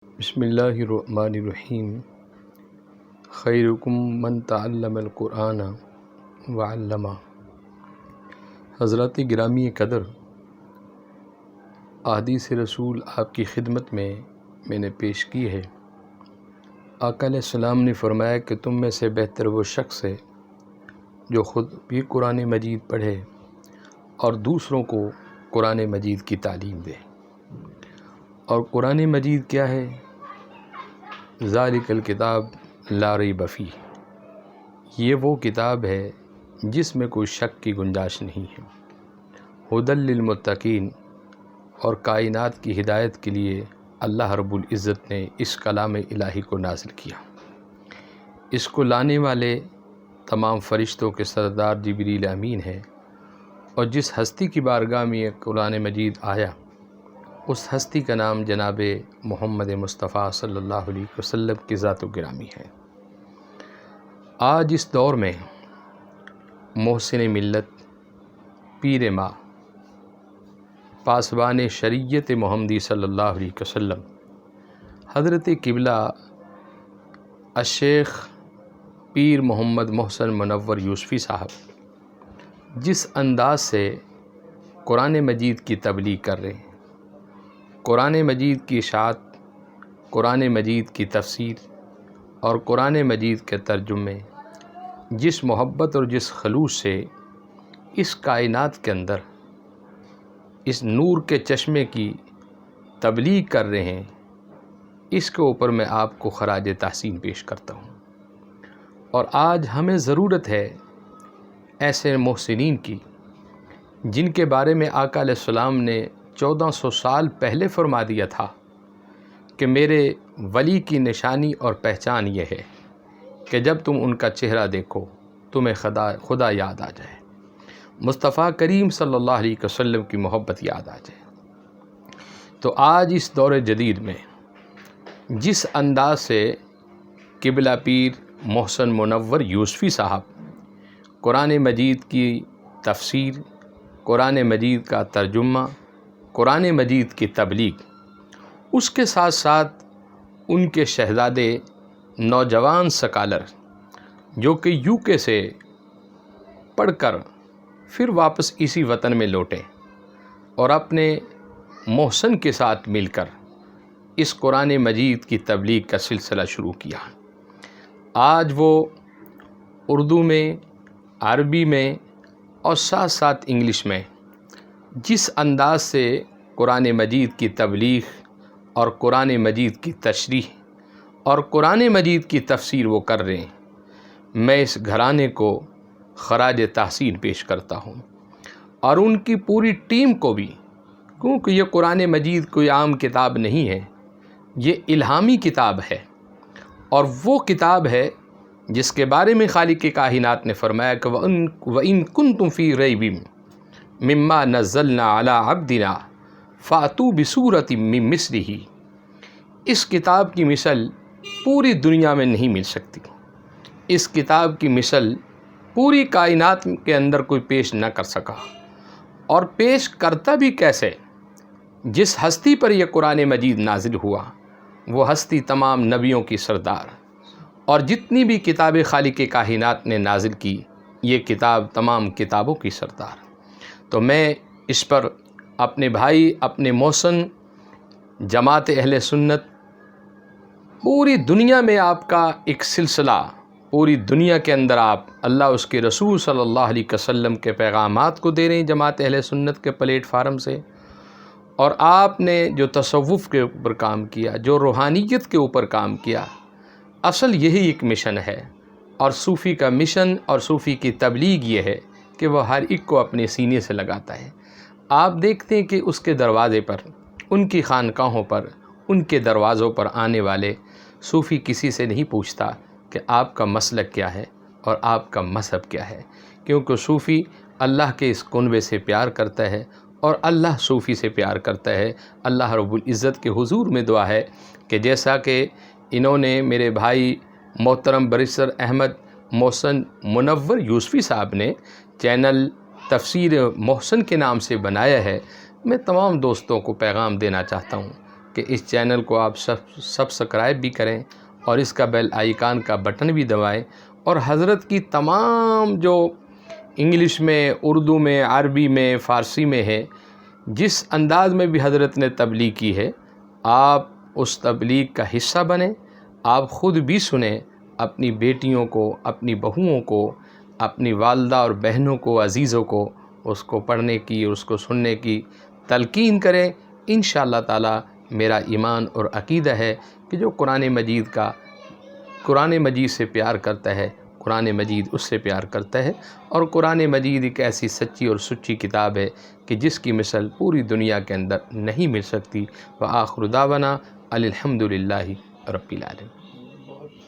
بسم اللہ الرحمن الرحیم۔ خیرکم من تعلم القرآن وعلمہ۔ حضرات گرامی قدر، احادیث رسول آپ کی خدمت میں نے پیش کی ہے۔ آقا علیہ السلام نے فرمایا کہ تم میں سے بہتر وہ شخص ہے جو خود بھی قرآن مجید پڑھے اور دوسروں کو قرآن مجید کی تعلیم دے۔ اور قرآن مجید کیا ہے؟ ذالک الکتاب لا ریب فیہ، یہ وہ کتاب ہے جس میں کوئی شک کی گنجائش نہیں ہے۔ ھدی للمتقین، اور کائنات کی ہدایت کے لیے اللہ رب العزت نے اس کلام الہی کو نازل کیا۔ اس کو لانے والے تمام فرشتوں کے سردار جبریل امین ہیں، اور جس ہستی کی بارگاہ میں یہ قرآن مجید آیا اس ہستی کا نام جناب محمد مصطفیٰ صلی اللہ علیہ وسلم کی ذات و گرامی ہے۔ آج اس دور میں محسن ملت، پیر ماں، پاسبان شریعت محمدی صلی اللہ علیہ وسلم حضرت قبلہ الشیخ پیر محمد محسن منور یوسفی صاحب جس انداز سے قرآن مجید کی تبلیغ کر رہے ہیں، قرآن مجید کی اشاعت، قرآن مجید کی تفسیر اور قرآن مجید کے ترجمے، جس محبت اور جس خلوص سے اس کائنات کے اندر اس نور کے چشمے کی تبلیغ کر رہے ہیں، اس کے اوپر میں آپ کو خراج تحسین پیش کرتا ہوں۔ اور آج ہمیں ضرورت ہے ایسے محسنین کی جن کے بارے میں آقا علیہ السلام نے 1400 سال پہلے فرما دیا تھا کہ میرے ولی کی نشانی اور پہچان یہ ہے کہ جب تم ان کا چہرہ دیکھو تمہیں خدا یاد آ جائے، مصطفیٰ کریم صلی اللہ علیہ وسلم کی محبت یاد آ جائے۔ تو آج اس دور جدید میں جس انداز سے قبلہ پیر محسن منور یوسفی صاحب قرآن مجید کی تفسیر، قرآن مجید کا ترجمہ، قرآن مجید کی تبلیغ، اس کے ساتھ ساتھ ان کے شہزادے نوجوان سکالر جو کہ UK سے پڑھ کر پھر واپس اسی وطن میں لوٹے اور اپنے محسن کے ساتھ مل کر اس قرآن مجید کی تبلیغ کا سلسلہ شروع کیا۔ آج وہ اردو میں، عربی میں اور ساتھ ساتھ انگلش میں جس انداز سے قرآن مجید کی تبلیغ اور قرآن مجید کی تشریح اور قرآن مجید کی تفسیر وہ کر رہے ہیں، میں اس گھرانے کو خراج تحسین پیش کرتا ہوں، اور ان کی پوری ٹیم کو بھی، کیونکہ یہ قرآن مجید کوئی عام کتاب نہیں ہے، یہ الہامی کتاب ہے، اور وہ کتاب ہے جس کے بارے میں خالق کائنات نے فرمایا کہ وَإِن كُنتُمْ فِي رَيْبٍ مِّمَّا نَزَّلْنَا عَلَىٰ عَبْدِنَا فَأْتُوا بِسُورَةٍ مِّن مِّثْلِهِ۔ اس کتاب کی مثل پوری دنیا میں نہیں مل سکتی، اس کتاب کی مثل پوری کائنات کے اندر کوئی پیش نہ کر سکا، اور پیش کرتا بھی کیسے؟ جس ہستی پر یہ قرآن مجید نازل ہوا وہ ہستی تمام نبیوں کی سردار، اور جتنی بھی کتابیں خالق کائنات نے نازل کی یہ کتاب تمام کتابوں کی سردار۔ تو میں اس پر اپنے بھائی، اپنے محسن، جماعت اہل سنت، پوری دنیا میں آپ کا ایک سلسلہ، پوری دنیا کے اندر آپ اللہ اس کے رسول صلی اللہ علیہ وسلم کے پیغامات کو دے رہے ہیں جماعت اہل سنت کے پلیٹ فارم سے، اور آپ نے جو تصوف کے اوپر کام کیا، جو روحانیت کے اوپر کام کیا، اصل یہی ایک مشن ہے، اور صوفی کا مشن اور صوفی کی تبلیغ یہ ہے کہ وہ ہر ایک کو اپنے سینے سے لگاتا ہے۔ آپ دیکھتے ہیں کہ اس کے دروازے پر، ان کی خانقاہوں پر، ان کے دروازوں پر آنے والے صوفی کسی سے نہیں پوچھتا کہ آپ کا مسلک کیا ہے اور آپ کا مذہب کیا ہے، کیونکہ صوفی اللہ کے اس کنوے سے پیار کرتا ہے اور اللہ صوفی سے پیار کرتا ہے۔ اللہ رب العزت کے حضور میں دعا ہے کہ جیسا کہ انہوں نے میرے بھائی محترم بریسر احمد محسن منور یوسفی صاحب نے چینل تفسیر محسن کے نام سے بنایا ہے، میں تمام دوستوں کو پیغام دینا چاہتا ہوں کہ اس چینل کو آپ سبسکرائب بھی کریں اور اس کا بیل آئیکن کا بٹن بھی دبائیں، اور حضرت کی تمام جو انگلش میں، اردو میں، عربی میں، فارسی میں ہے، جس انداز میں بھی حضرت نے تبلیغ کی ہے، آپ اس تبلیغ کا حصہ بنیں، آپ خود بھی سنیں، اپنی بیٹیوں کو، اپنی بہوؤں کو، اپنی والدہ اور بہنوں کو، عزیزوں کو اس کو پڑھنے کی، اس کو سننے کی تلقین کریں۔ انشاءاللہ تعالی میرا ایمان اور عقیدہ ہے کہ جو قرآن مجید سے پیار کرتا ہے، قرآن مجید اس سے پیار کرتا ہے، اور قرآن مجید ایک ایسی سچی اور سچی کتاب ہے کہ جس کی مثل پوری دنیا کے اندر نہیں مل سکتی۔ وآخر دعوانا الحمدللہ رب العالمین۔